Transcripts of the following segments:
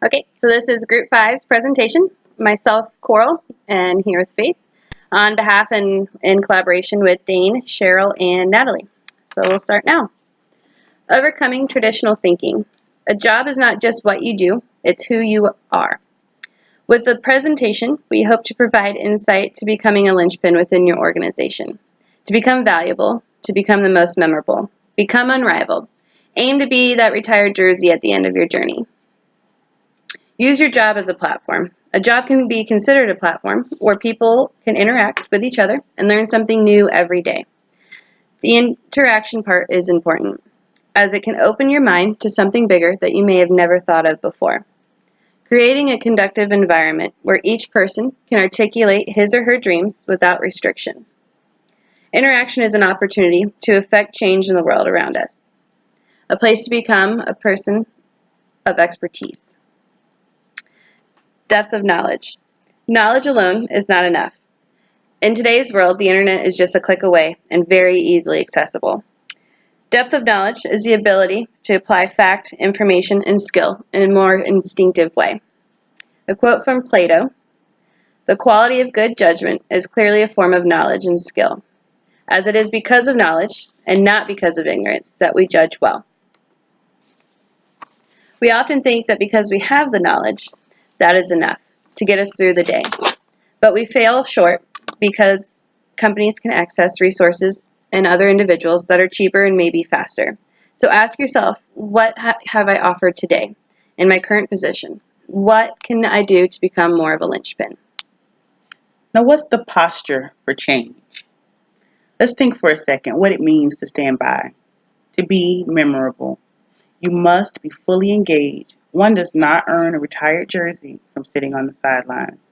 Okay, so this is Group Five's presentation. Myself, Coral, and here with Faith, on behalf and in collaboration with Dane, Cheryl, and Natalie. So we'll start now. Overcoming traditional thinking. A job is not just what you do, it's who you are. With the presentation, we hope to provide insight to becoming a linchpin within your organization, to become valuable, to become the most memorable, become unrivaled. Aim to be that retired jersey at the end of your journey. Use your job as a platform. A job can be considered a platform where people can interact with each other and learn something new every day. The interaction part is important, as it can open your mind to something bigger that you may have never thought of before. Creating a conducive environment where each person can articulate his or her dreams without restriction. Interaction is an opportunity to affect change in the world around us. A place to become a person of expertise. Depth of knowledge. Knowledge alone is not enough. In today's world, the internet is just a click away and very easily accessible. Depth of knowledge is the ability to apply fact, information, and skill in a more instinctive way. A quote from Plato: "The quality of good judgment is clearly a form of knowledge and skill, as it is because of knowledge and not because of ignorance that we judge well." We often think that because we have the knowledge, that is enough to get us through the day. But we fail short because companies can access resources and other individuals that are cheaper and maybe faster. So ask yourself, what have I offered today in my current position? What can I do to become more of a linchpin? Now, what's the posture for change? Let's think for a second what it means to stand by, to be memorable. You must be fully engaged. One does not earn a retired jersey from sitting on the sidelines.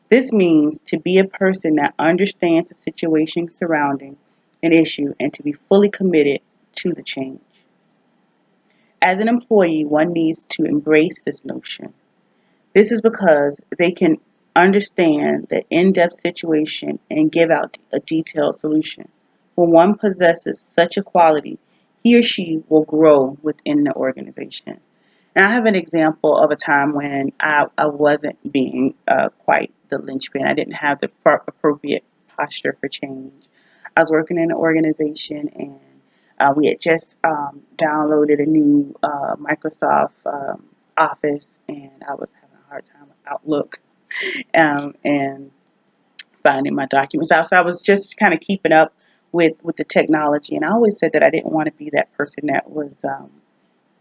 This means to be a person that understands the situation surrounding an issue and to be fully committed to the change. As an employee, one needs to embrace this notion. This is because they can understand the in-depth situation and give out a detailed solution. When one possesses such a quality, he or she will grow within the organization. And I have an example of a time when I wasn't being quite the linchpin. I didn't have the appropriate posture for change. I was working in an organization, and we had just downloaded a new Microsoft Office, and I was having a hard time with Outlook and finding my documents out. So I was just kind of keeping up with the technology, and I always said that I didn't want to be that person that was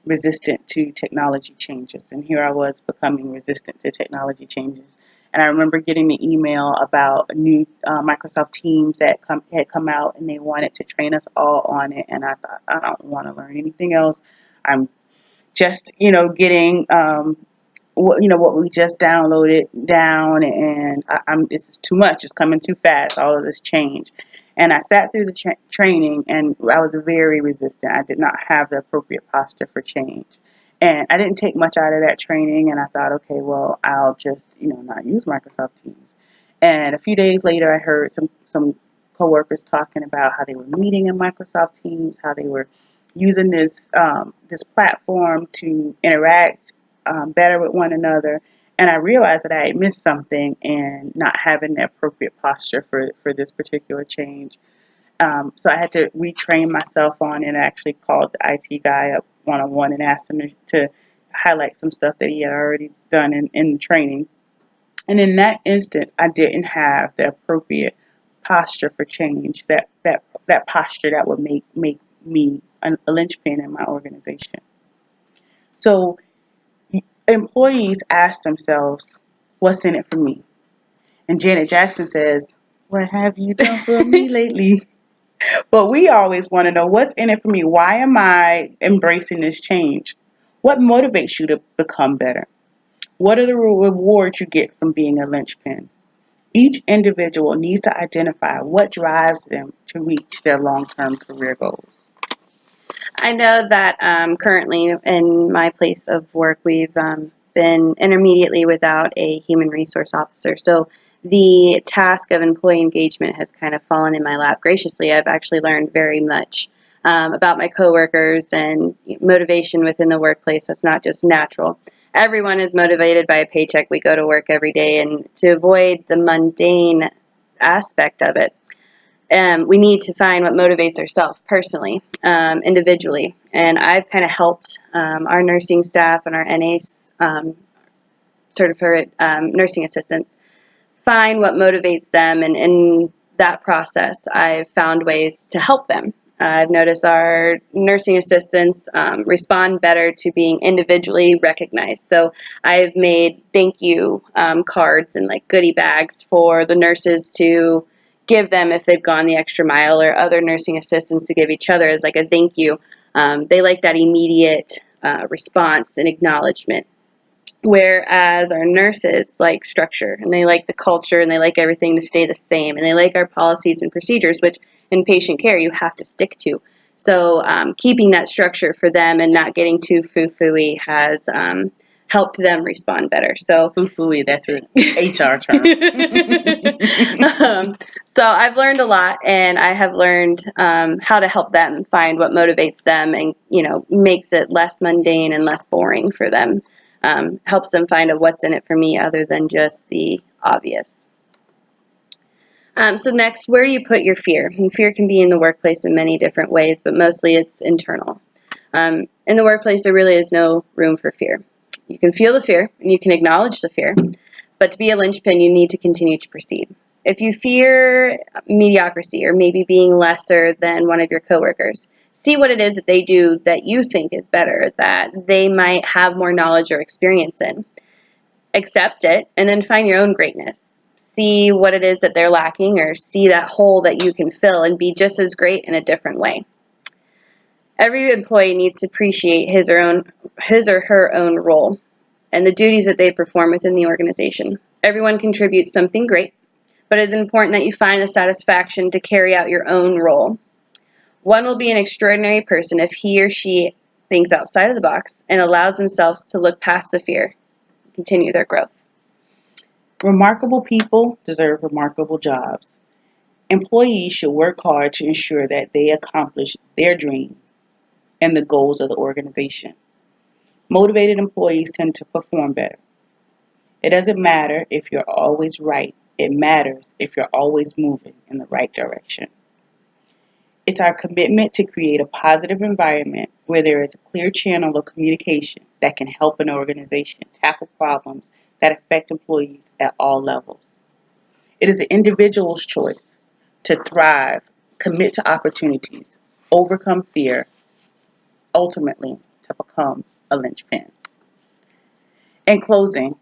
resistant to technology changes. And here I was becoming resistant to technology changes. And I remember getting the email about a new Microsoft Teams that had come out, and they wanted to train us all on it. And I thought, I don't want to learn anything else. I'm just, getting, what we just downloaded down, and this is too much. It's coming too fast. All of this change. And I sat through the training, and I was very resistant. I did not have the appropriate posture for change. And I didn't take much out of that training, and I thought, okay, well, I'll just, not use Microsoft Teams. And a few days later, I heard some coworkers talking about how they were meeting in Microsoft Teams, how they were using this platform to interact better with one another. And I realized that I had missed something and not having the appropriate posture for this particular change. So I had to retrain myself on it. I actually called the IT guy up one-on-one and asked him to highlight some stuff that he had already done in the training. And in that instance, I didn't have the appropriate posture for change, that posture that would make me a linchpin in my organization. So employees ask themselves, what's in it for me? And Janet Jackson says, what have you done for me lately? But we always want to know, what's in it for me? Why am I embracing this change? What motivates you to become better? What are the rewards you get from being a linchpin? Each individual needs to identify what drives them to reach their long-term career goals. I know that currently in my place of work, we've been intermediately without a human resource officer. So the task of employee engagement has kind of fallen in my lap graciously. I've actually learned very much about my coworkers and motivation within the workplace. That's not just natural. everyone is motivated by a paycheck. We go to work every day, and to avoid the mundane aspect of it, we need to find what motivates ourselves personally, individually. And I've kind of helped our nursing staff and our NAs, certified nursing assistants, find what motivates them, and in that process, I've found ways to help them. I've noticed our nursing assistants respond better to being individually recognized. So I've made thank you cards and like goodie bags for the nurses to give them if they've gone the extra mile, or other nursing assistants to give each other as like a thank you. They like that immediate response and acknowledgement. Whereas our nurses like structure, and they like the culture, and they like everything to stay the same, and they like our policies and procedures, which in patient care you have to stick to. So keeping that structure for them and not getting too foo-foo-y has helped them respond better. So Foo-foo-y, that's an HR term. So I've learned a lot, and I have learned how to help them find what motivates them, and makes it less mundane and less boring for them. Helps them find a what's in it for me other than just the obvious. So next, where do you put your fear? And fear can be in the workplace in many different ways, but mostly it's internal. In the workplace, there really is no room for fear. You can feel the fear, and you can acknowledge the fear, but to be a linchpin, you need to continue to proceed. If you fear mediocrity, or maybe being lesser than one of your coworkers, see what it is that they do that you think is better, that they might have more knowledge or experience in. Accept it, and then find your own greatness. See what it is that they're lacking, or see that hole that you can fill and be just as great in a different way. Every employee needs to appreciate his or her own role and the duties that they perform within the organization. Everyone contributes something great, but it is important that you find the satisfaction to carry out your own role. One will be an extraordinary person if he or she thinks outside of the box and allows themselves to look past the fear and continue their growth. Remarkable people deserve remarkable jobs. Employees should work hard to ensure that they accomplish their dreams and the goals of the organization. Motivated employees tend to perform better. It doesn't matter if you're always right. It matters if you're always moving in the right direction. It's our commitment to create a positive environment where there is a clear channel of communication that can help an organization tackle problems that affect employees at all levels. It is the individual's choice to thrive, commit to opportunities, overcome fear, ultimately to become a linchpin. In closing,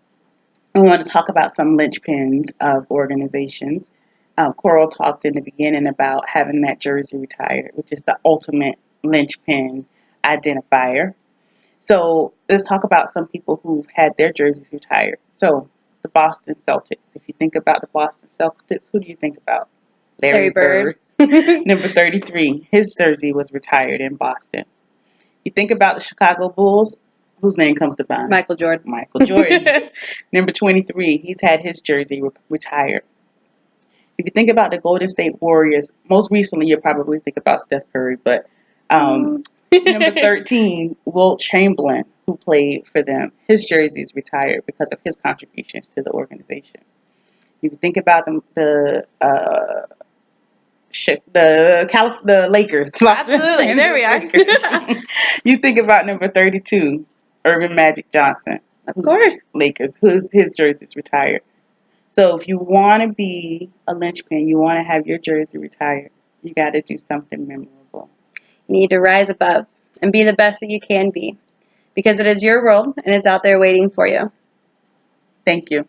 I want to talk about some linchpins of organizations. Coral talked in the beginning about having that jersey retired, which is the ultimate linchpin identifier. So let's talk about some people who've had their jerseys retired. So the Boston Celtics. If you think about the Boston Celtics, who do you think about? Larry Bird. Number 33. His jersey was retired in Boston. You think about the Chicago Bulls, whose name comes to mind? Michael Jordan. Michael Jordan. Number 23. He's had his jersey retired. If you think about the Golden State Warriors, most recently you'll probably think about Steph Curry, but number 13, Wilt Chamberlain, who played for them, his jersey is retired because of his contributions to the organization. If you think about the Lakers. Absolutely, there we are. You think about number 32, Irvin Magic Johnson. Of course. Lakers, his jersey is retired. So if you want to be a linchpin, you want to have your jersey retired, you got to do something memorable. You need to rise above and be the best that you can be, because it is your world and it's out there waiting for you. Thank you.